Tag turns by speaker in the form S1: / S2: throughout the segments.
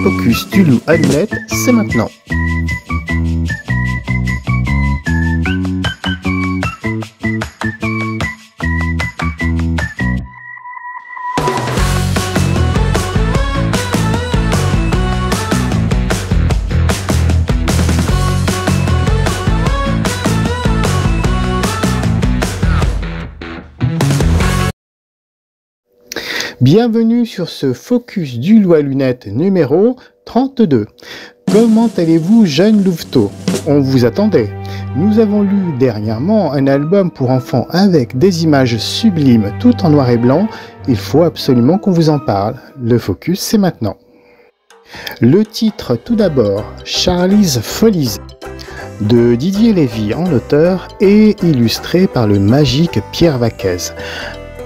S1: focus du loup à lunettes, c'est maintenant. Bienvenue sur ce focus du loup à lunettes numéro 32. Comment allez-vous, jeune louveteau? On vous attendait. Nous avons lu dernièrement un album pour enfants avec des images sublimes tout en noir et blanc. Il faut absolument qu'on vous en parle. Le focus, c'est maintenant. Le titre tout d'abord, Charlie's Follies, de Didier Lévy en auteur et illustré par le magique Pierre Vaquez.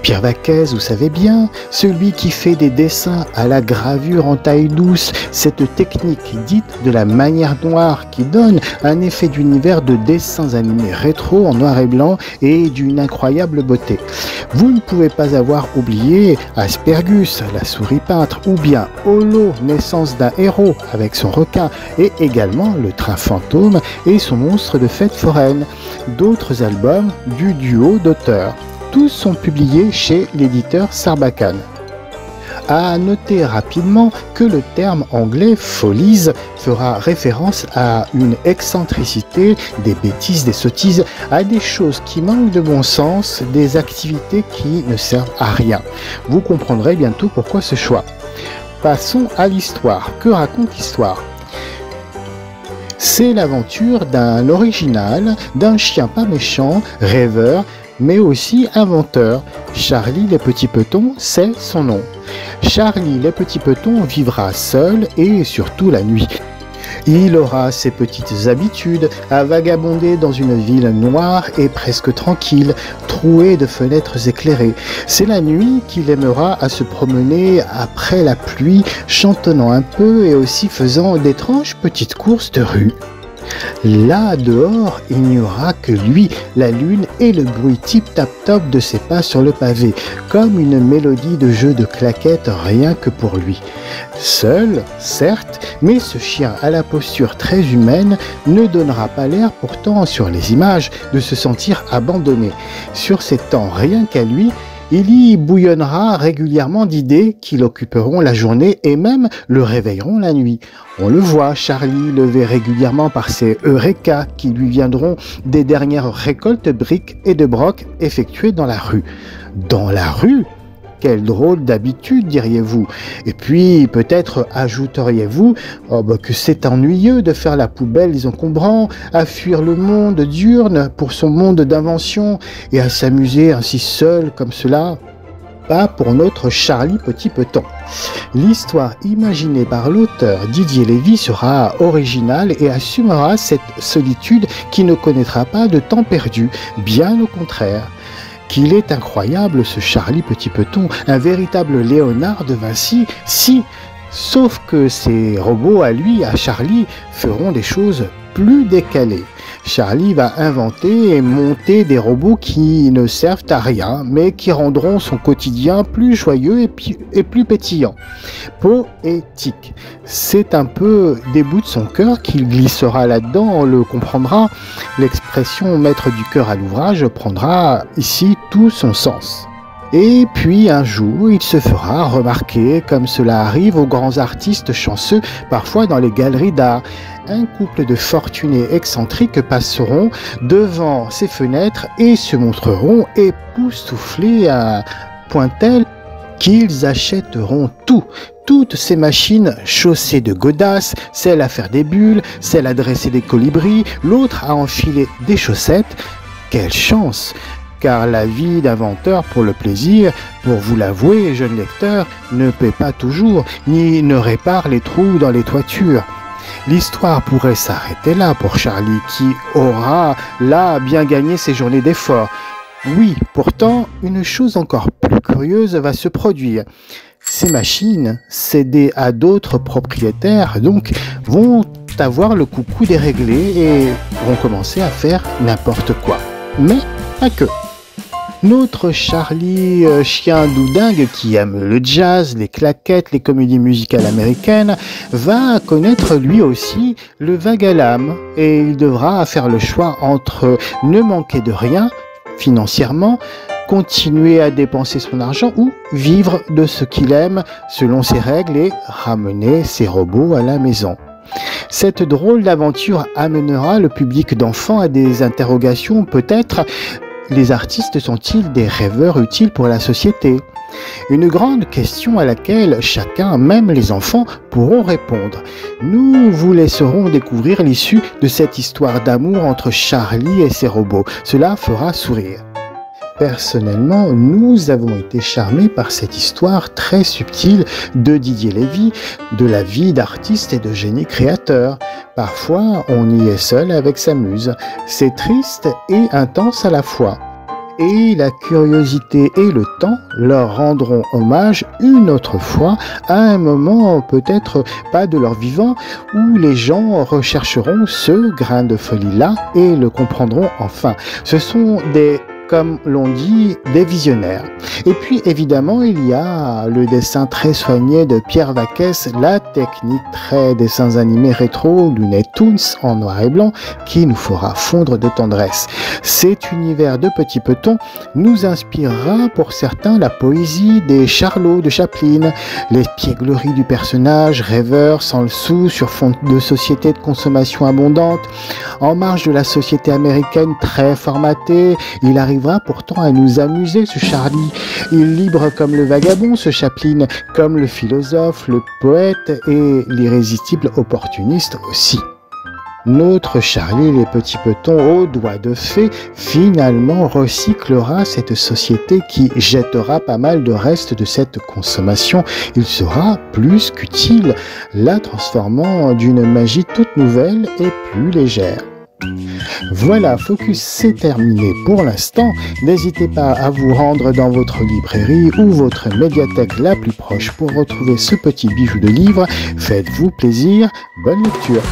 S1: Pierre Vaquez, vous savez bien, celui qui fait des dessins à la gravure en taille douce, cette technique dite de la manière noire qui donne un effet d'univers de dessins animés rétro en noir et blanc et d'une incroyable beauté. Vous ne pouvez pas avoir oublié Aspergus, la souris peintre, ou bien Holo, naissance d'un héros avec son requin, et également le train fantôme et son monstre de fête foraine. D'autres albums du duo d'auteurs. Tous sont publiés chez l'éditeur Sarbacane. À noter rapidement que le terme anglais « follies » fera référence à une excentricité, des bêtises, des sottises, à des choses qui manquent de bon sens, des activités qui ne servent à rien. Vous comprendrez bientôt pourquoi ce choix. Passons à l'histoire. Que raconte l'histoire ? C'est l'aventure d'un original, d'un chien pas méchant, rêveur, mais aussi inventeur. Charlie les Petits Petons, c'est son nom. Charlie les Petits Petons vivra seul et surtout la nuit. Il aura ses petites habitudes à vagabonder dans une ville noire et presque tranquille, trouée de fenêtres éclairées. C'est la nuit qu'il aimera à se promener après la pluie, chantonnant un peu et aussi faisant d'étranges petites courses de rue. Là, dehors, il n'y aura que lui, la lune et le bruit tip-tap-top de ses pas sur le pavé, comme une mélodie de jeu de claquettes rien que pour lui. Seul, certes, mais ce chien à la posture très humaine ne donnera pas l'air pourtant sur les images de se sentir abandonné. Sur ces temps rien qu'à lui, il y bouillonnera régulièrement d'idées qui l'occuperont la journée et même le réveilleront la nuit. On le voit, Charlie levé régulièrement par ses eureka qui lui viendront des dernières récoltes de briques et de brocs effectuées dans la rue. Dans la rue ? Quelle drôle d'habitude, diriez-vous. Et puis, peut-être ajouteriez-vous que c'est ennuyeux de faire la poubelle des encombrants, à fuir le monde diurne pour son monde d'invention et à s'amuser ainsi seul comme cela. Pas pour notre Charlie Petit Peton. L'histoire imaginée par l'auteur Didier Lévy sera originale et assumera cette solitude qui ne connaîtra pas de temps perdu, bien au contraire. Qu'il est incroyable ce Charlie Petit Peton, un véritable Léonard de Vinci, si, sauf que ses robots à lui, à Charlie, feront des choses plus décalées. Charlie va inventer et monter des robots qui ne servent à rien, mais qui rendront son quotidien plus joyeux et plus pétillant. Poétique. C'est un peu des bouts de son cœur qu'il glissera là-dedans, on le comprendra. L'expression « mettre du cœur à l'ouvrage » prendra ici tout son sens. Et puis un jour, il se fera remarquer, comme cela arrive aux grands artistes chanceux, parfois dans les galeries d'art. Un couple de fortunés excentriques passeront devant ses fenêtres et se montreront époustouflés à point tel qu'ils achèteront tout. Toutes ces machines chaussées de godasses, celle à faire des bulles, celle à dresser des colibris, l'autre à enfiler des chaussettes. Quelle chance! Car la vie d'inventeur pour le plaisir, pour vous l'avouer, jeune lecteur, ne paie pas toujours, ni ne répare les trous dans les toitures. L'histoire pourrait s'arrêter là pour Charlie, qui aura là bien gagné ses journées d'effort. Oui, pourtant, une chose encore plus curieuse va se produire. Ces machines, cédées à d'autres propriétaires, donc, vont avoir le coucou déréglé et vont commencer à faire n'importe quoi. Mais pas que. Notre Charlie, chien doudingue qui aime le jazz, les claquettes, les comédies musicales américaines, va connaître lui aussi le vague à l'âme et il devra faire le choix entre ne manquer de rien financièrement, continuer à dépenser son argent ou vivre de ce qu'il aime selon ses règles et ramener ses robots à la maison. Cette drôle d'aventure amènera le public d'enfants à des interrogations peut-être. Les artistes sont-ils des rêveurs utiles pour la société? Une grande question à laquelle chacun, même les enfants, pourront répondre. Nous vous laisserons découvrir l'issue de cette histoire d'amour entre Charlie et ses robots. Cela fera sourire. Personnellement, nous avons été charmés par cette histoire très subtile de Didier Lévy, de la vie d'artiste et de génie créateur. Parfois, on y est seul avec sa muse. C'est triste et intense à la fois. Et la curiosité et le temps leur rendront hommage une autre fois à un moment peut-être pas de leur vivant où les gens rechercheront ce grain de folie-là et le comprendront enfin. Ce sont comme l'on dit, des visionnaires. Et puis évidemment, il y a le dessin très soigné de Pierre Vaquès, la technique très dessins animés rétro du Toons en noir et blanc qui nous fera fondre de tendresse. Cet univers de Petit Peton nous inspirera pour certains la poésie des Charlots de Chaplin, l'espièglerie du personnage, rêveur sans le sou sur fond de société de consommation abondante. En marge de la société américaine très formatée, il arrivera pourtant à nous amuser ce Charlie. Il libre comme le vagabond ce Chaplin, comme le philosophe, le poète et l'irrésistible opportuniste aussi. Notre Charlie les petits petons aux doigts de fée finalement recyclera cette société qui jettera pas mal de restes de cette consommation. Il sera plus qu'utile, la transformant d'une magie toute nouvelle et plus légère. Voilà, Focus, c'est terminé pour l'instant. N'hésitez pas à vous rendre dans votre librairie ou votre médiathèque la plus proche pour retrouver ce petit bijou de livre. Faites-vous plaisir, bonne lecture.